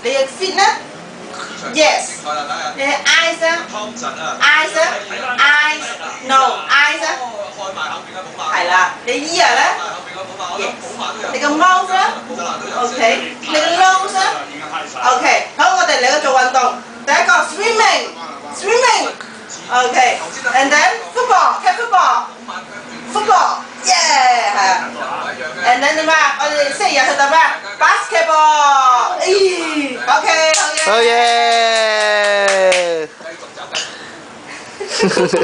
你嘅 feet 咧 ？Yes。你嘅 eyes 咧 ？eyes 咧 ？eyes no eyes 咧？開埋後邊嘅寶馬。係啦，你 ear 咧 ？Yes。你個 mouth 咧 ？OK。你個 nose 咧 ？OK。好，我哋嚟個做運動。第一個 swimming。OK。And then football， 踢 football。football。Yeah， 係啊。And then 點啊？我哋星期日去打咩 ？basketball。OK， 好嘢。好嘢。